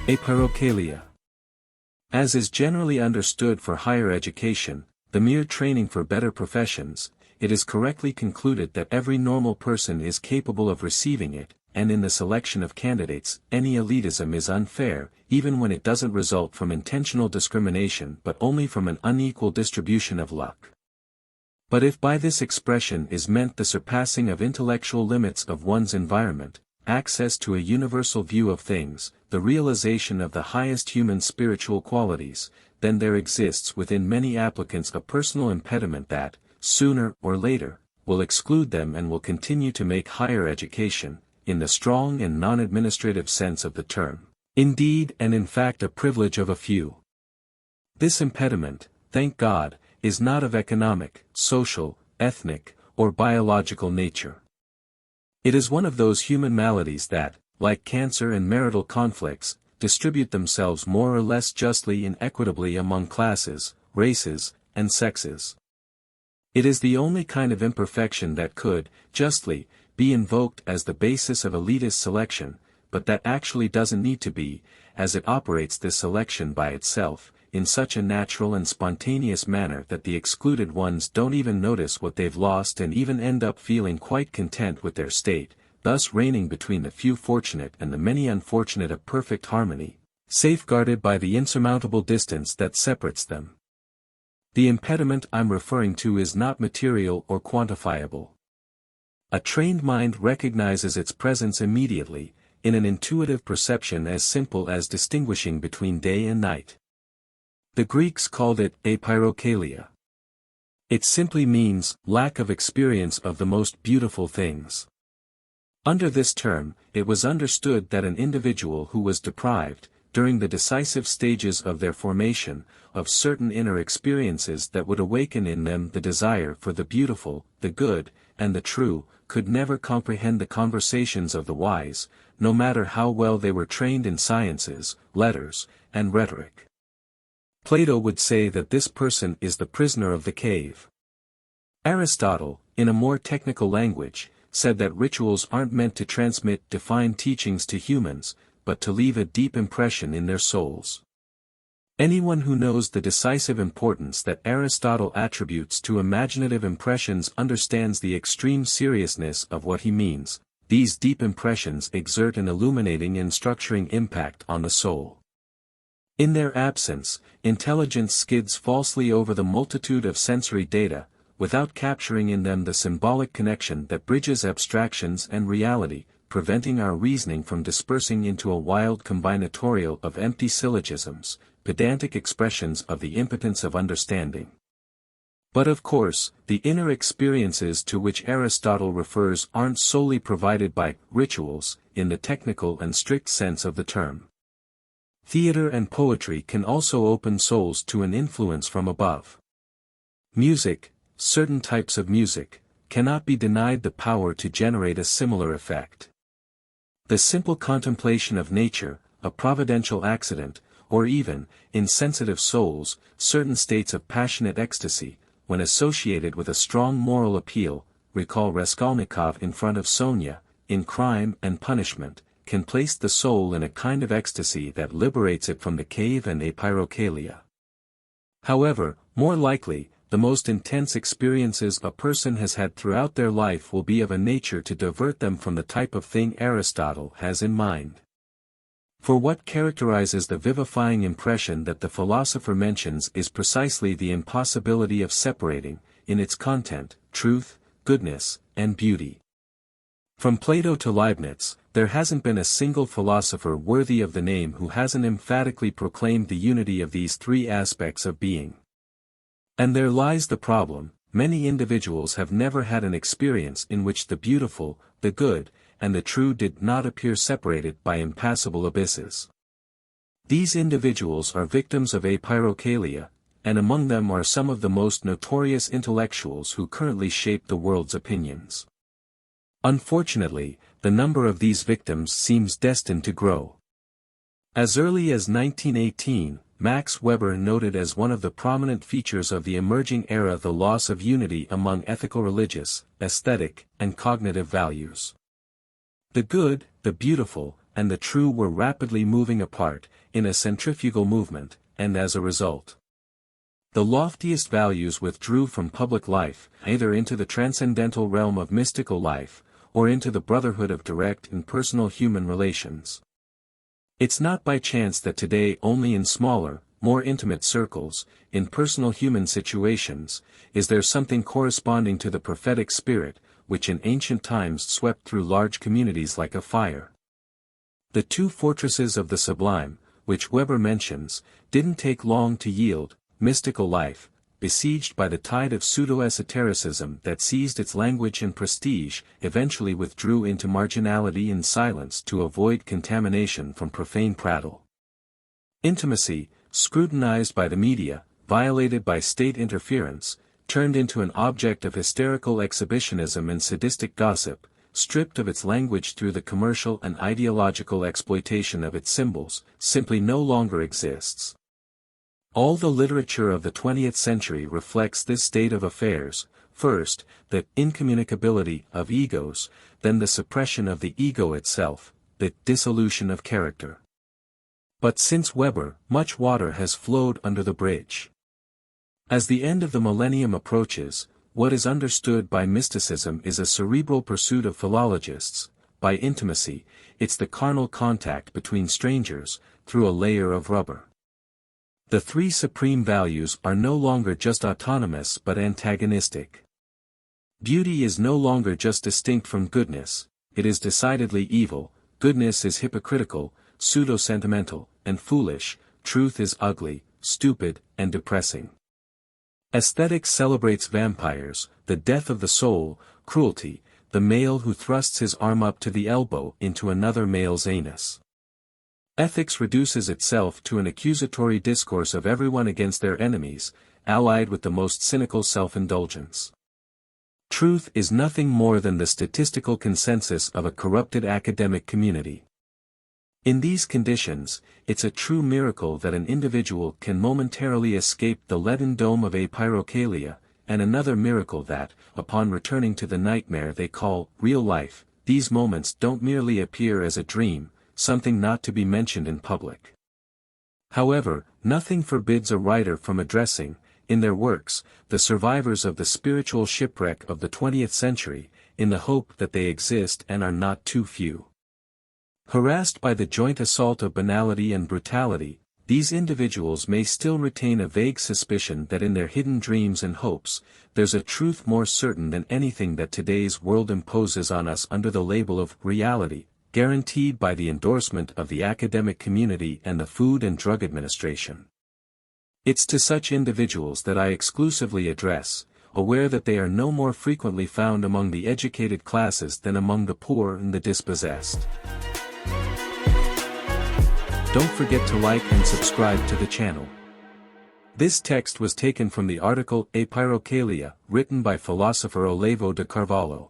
Apeirokalia. As is generally understood for higher education, the mere training for better professions, it is correctly concluded that every normal person is capable of receiving it, and in the selection of candidates, any elitism is unfair, even when it doesn't result from intentional discrimination but only from an unequal distribution of luck. But if by this expression is meant the surpassing of intellectual limits of one's environment, access to a universal view of things, the realization of the highest human spiritual qualities, then there exists within many applicants a personal impediment that, sooner or later, will exclude them and will continue to make higher education, in the strong and non-administrative sense of the term, indeed and in fact a privilege of a few. This impediment, thank God, is not of economic, social, ethnic, or biological nature. It is one of those human maladies that, like cancer and marital conflicts, distribute themselves more or less justly and equitably among classes, races, and sexes. It is the only kind of imperfection that could, justly, be invoked as the basis of elitist selection, but that actually doesn't need to be, as it operates this selection by itself, in such a natural and spontaneous manner that the excluded ones don't even notice what they've lost and even end up feeling quite content with their state, thus reigning between the few fortunate and the many unfortunate a perfect harmony, safeguarded by the insurmountable distance that separates them. The impediment I'm referring to is not material or quantifiable. A trained mind recognizes its presence immediately, in an intuitive perception as simple as distinguishing between day and night. The Greeks called it Apeirokalia. It simply means lack of experience of the most beautiful things. Under this term, it was understood that an individual who was deprived, during the decisive stages of their formation, of certain inner experiences that would awaken in them the desire for the beautiful, the good, and the true, could never comprehend the conversations of the wise, no matter how well they were trained in sciences, letters, and rhetoric. Plato would say that this person is the prisoner of the cave. Aristotle, in a more technical language, said that rituals aren't meant to transmit defined teachings to humans, but to leave a deep impression in their souls. Anyone who knows the decisive importance that Aristotle attributes to imaginative impressions understands the extreme seriousness of what he means. These deep impressions exert an illuminating and structuring impact on the soul. In their absence, intelligence skids falsely over the multitude of sensory data, without capturing in them the symbolic connection that bridges abstractions and reality, preventing our reasoning from dispersing into a wild combinatorial of empty syllogisms, pedantic expressions of the impotence of understanding. But of course, the inner experiences to which Aristotle refers aren't solely provided by rituals, in the technical and strict sense of the term. Theater and poetry can also open souls to an influence from above. Music, certain types of music, cannot be denied the power to generate a similar effect. The simple contemplation of nature, a providential accident, or even, in sensitive souls, certain states of passionate ecstasy, when associated with a strong moral appeal, recall Raskolnikov in front of Sonia, in Crime and Punishment, can place the soul in a kind of ecstasy that liberates it from the cave and Apeirokalia. However, more likely, the most intense experiences a person has had throughout their life will be of a nature to divert them from the type of thing Aristotle has in mind. For what characterizes the vivifying impression that the philosopher mentions is precisely the impossibility of separating, in its content, truth, goodness, and beauty. From Plato to Leibniz, there hasn't been a single philosopher worthy of the name who hasn't emphatically proclaimed the unity of these three aspects of being. And there lies the problem: many individuals have never had an experience in which the beautiful, the good, and the true did not appear separated by impassable abysses. These individuals are victims of Apeirokalia, and among them are some of the most notorious intellectuals who currently shape the world's opinions. Unfortunately, the number of these victims seems destined to grow. As early as 1918, Max Weber noted as one of the prominent features of the emerging era the loss of unity among ethical, religious, aesthetic, and cognitive values. The good, the beautiful, and the true were rapidly moving apart, in a centrifugal movement, and as a result, the loftiest values withdrew from public life, either into the transcendental realm of mystical life, or into the brotherhood of direct and personal human relations. It's not by chance that today only in smaller, more intimate circles, in personal human situations, is there something corresponding to the prophetic spirit, which in ancient times swept through large communities like a fire. The two fortresses of the sublime, which Weber mentions, didn't take long to yield. Mystical life, besieged by the tide of pseudo-esotericism that seized its language and prestige, eventually withdrew into marginality and silence to avoid contamination from profane prattle. Intimacy, scrutinized by the media, violated by state interference, turned into an object of hysterical exhibitionism and sadistic gossip, stripped of its language through the commercial and ideological exploitation of its symbols, simply no longer exists. All the literature of the 20th century reflects this state of affairs, first, the incommunicability of egos, then the suppression of the ego itself, the dissolution of character. But since Weber, much water has flowed under the bridge. As the end of the millennium approaches, what is understood by mysticism is a cerebral pursuit of philologists. By intimacy, it's the carnal contact between strangers, through a layer of rubber. The three supreme values are no longer just autonomous but antagonistic. Beauty is no longer just distinct from goodness, it is decidedly evil, goodness is hypocritical, pseudo-sentimental, and foolish, truth is ugly, stupid, and depressing. Aesthetics celebrates vampires, the death of the soul, cruelty, the male who thrusts his arm up to the elbow into another male's anus. Ethics reduces itself to an accusatory discourse of everyone against their enemies, allied with the most cynical self-indulgence. Truth is nothing more than the statistical consensus of a corrupted academic community. In these conditions, it's a true miracle that an individual can momentarily escape the leaden dome of Apeirokalia, and another miracle that, upon returning to the nightmare they call real life, these moments don't merely appear as a dream, something not to be mentioned in public. However, nothing forbids a writer from addressing, in their works, the survivors of the spiritual shipwreck of the 20th century, in the hope that they exist and are not too few. Harassed by the joint assault of banality and brutality, these individuals may still retain a vague suspicion that in their hidden dreams and hopes, there's a truth more certain than anything that today's world imposes on us under the label of reality, guaranteed by the endorsement of the academic community and the Food and Drug Administration. It's to such individuals that I exclusively address, aware that they are no more frequently found among the educated classes than among the poor and the dispossessed. Don't forget to like and subscribe to the channel. This text was taken from the article Apeirokalia, written by philosopher Olavo de Carvalho.